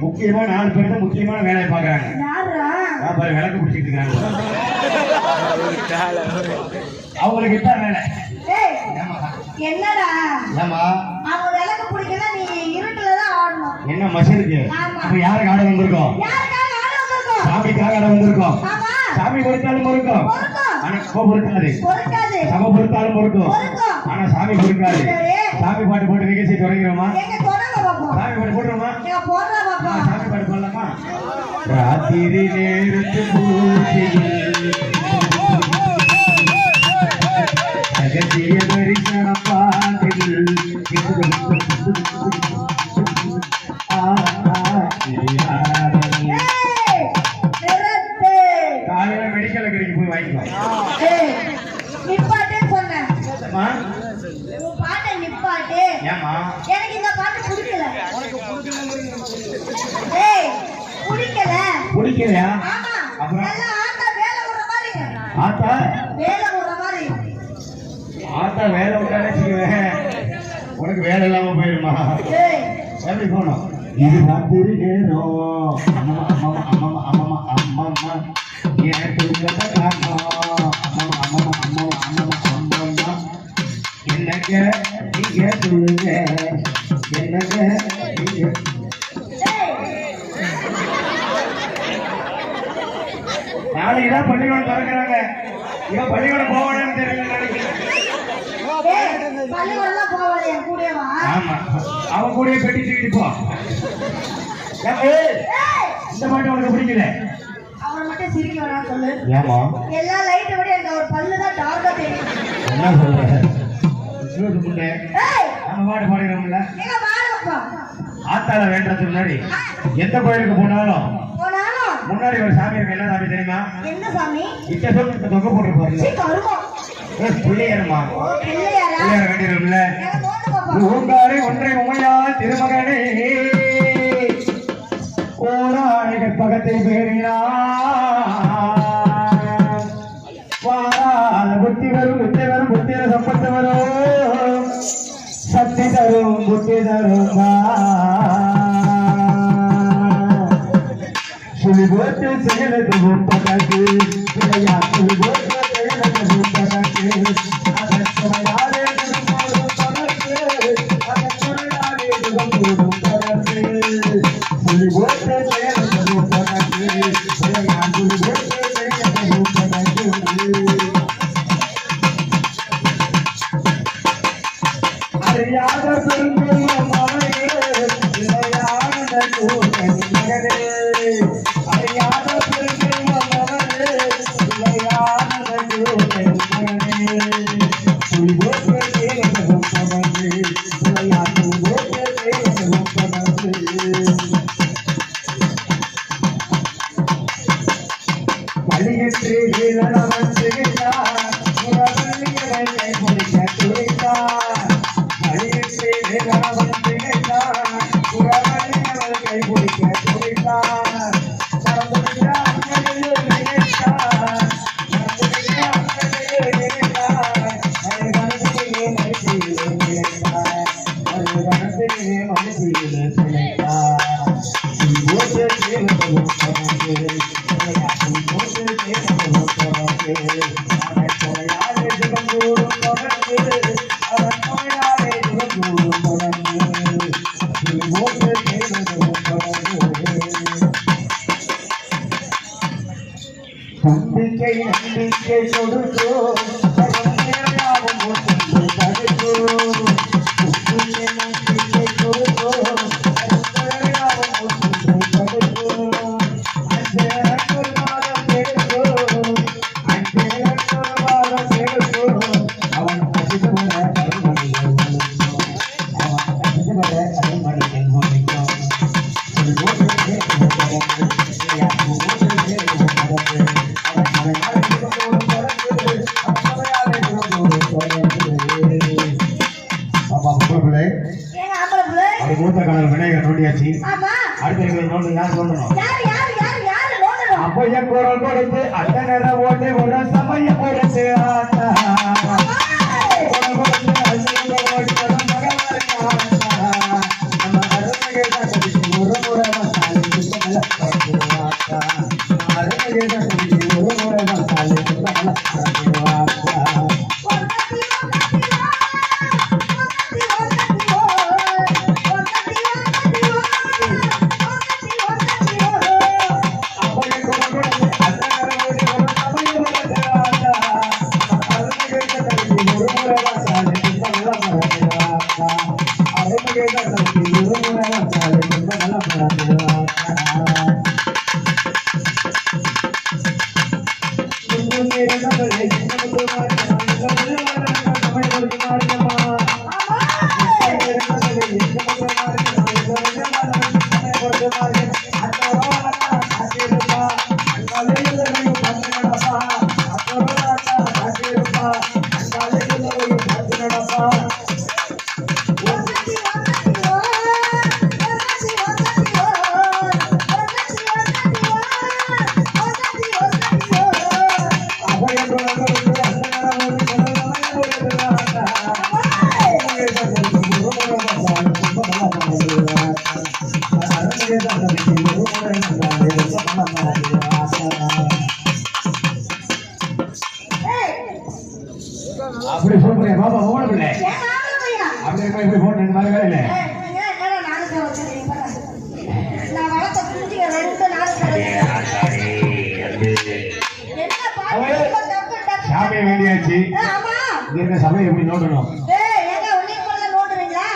முக்கியமா 4 பேர் முக்கியமான வேலையை பாக்குறாங்க. விளக்கு பிடிச்சிட்டு இருக்காங்க. அவங்களுக்கு இதான் வேலை. என்னடா ஏமா அவங்க விளக்கு பிடிக்கல, நீ இருட்டுலதான் ஆடணும். என்ன மசிருக்கு? அப்ப யாருக்கு ஆட வந்திருக்கோம்? சாமிக்காக ஆட வந்திருக்கோம். சாமி பொறுத்தாலும் பொறுக்கும், ஆனா பொறுக்காது. சம பொறுத்தாலும் பொறுக்கும், ஆனா சாமி பொறுக்காது. சாமி பாட்டு போட்டு நிகழ்ச்சி தொடங்கிறோமா? சாமி பாட்டு போடுறோமா? சாமி பாட்டு போடலாமா? ராத்திரி நேரத்து பூஜையில் அகத்திய தரிசன பாதையில் காலையில மெடிக்கல் கடைக்கு போய் வாங்கிக்கலாம். ஏமா எனக்கு இந்த பாட்டு பிடிக்கல. பிடிக்கலையா? அப்புறம் ஆத்தா வேலை விடுற மாதிரி, ஆத்தா வேலை விடுற மாதிரி. ஆத்தா வேலை விட்டாலே உனக்கு வேலை இல்லாம போயிருமா? எப்படி போனோம்? இது ராத்திரி நேரம் அம்மா அம்மா அம்மா அம்மா அம்மா அம்மா ஏன் சொல்றத காரணம் அம்மா அம்மா அம்மா அம்மா அம்மா என்னங்க நீங்க சொல்லுங்க, என்னங்க நீங்க. நாளைக்குதான் பள்ளிக்கூடம் திறக்கிறாங்க. இவன் பள்ளிக்கூடம் போவானு தெரியல. ஆமா, அவன் கூட பெட்டி தூக்கிட்டு போ. இந்த பாட்டு உனக்கு பிடிக்கல? அவனை மட்டும் சிரிக்க வேணாம் சொல்லு. ஏமா எல்லா லைட்டை விட எனக்கு ஒரு பல்லுதான் டார்க்கா தெரியும். என்ன சொல்ற? நம்ம பாட்டு பாடுகிறோம்ல. ஆத்தாள வேண்டதுக்கு முன்னாடி எந்த கோயிலுக்கு போனாலும் முன்னாடி ஒரு சாமி இருக்கு. என்ன சாமி தெரியுமா? என்ன சாமி? இட்ட சொல்லி தொங்க போட்டு போறீங்க. பிள்ளையாருமா? பிள்ளையார வேண்டியிருக்கும்ல. பூங்காரை ஒன்றை உமையா திருமகனே ஓராணிகள் பகத்தை பேரினா வாராத புத்தி வரும் புத்தி வரும் புத்திர சம்பத்து வரும் சக்தி தரும் புத்தி தரும் சுழி போட்டு செயலுக்கு முப்பதற்கு பிள்ளையா சுழி போட்டு செயலுக்கு முப்பதற்கு அதன் துணையாரே திரும்போடும் பதற்கு அதன் துணையாரே திரும்போடும் பதற்கு சுழி போட்டு செயலுக்கு முப்பதற்கு பிள்ளையா சுழி போட்டு செயலுக்கு முப்பதற்கு அறியாத பெரும்பெரும் மகனே இளையான கூட்டணி மகனே அறியாத பெரும்பெரும் மகனே இளையான கூட்டணி மகனே சுழிபோட்டு தேவனும் பவனே இளையாட்டு போட்டு தேவனும் பவனே பள்ளியற்று வீரவன் செய்தார் முரவல்லியரை முடிக்க துடைத்தார். பள்ளியற்று வீரவன் செய்தார் முரவல்லியரை கைபிடிக்க துடைத்தார். பரம்புகிற அங்கனையே நினைத்தார், பரம்புகிற அங்கனையே நினைத்தார். அதை மனதிலே மனசிலே நினைத்தார், அதை மனதிலே மனசிலே நினைத்தார். ஓட்டு தேவனும் பவனே நம்பிக்கை நம்பிக்கை கொடுத்தோ தடுத்தோ நம்பிக்கை கொடுத்தோ மூத்த கால விநாயகர் நோண்டியாச்சு. அடுத்த நோண்டு யார் நோண்டணும்? அப்பைய குரல் கொடுத்து அந்த நேரம் ஓட்டு ஒரு சமயம் கொடுத்து ஆட்டா குரல் கொடுத்து அப்படி சொல்றேன் பாபா ஓட பிள்ளை அப்படி இப்படி போட்டு இந்த மாதிரி வேலை இல்லை சாமியை வேண்டியாச்சு இருக்க சபையை எப்படி நோட்டணும் நோட்டுறீங்களா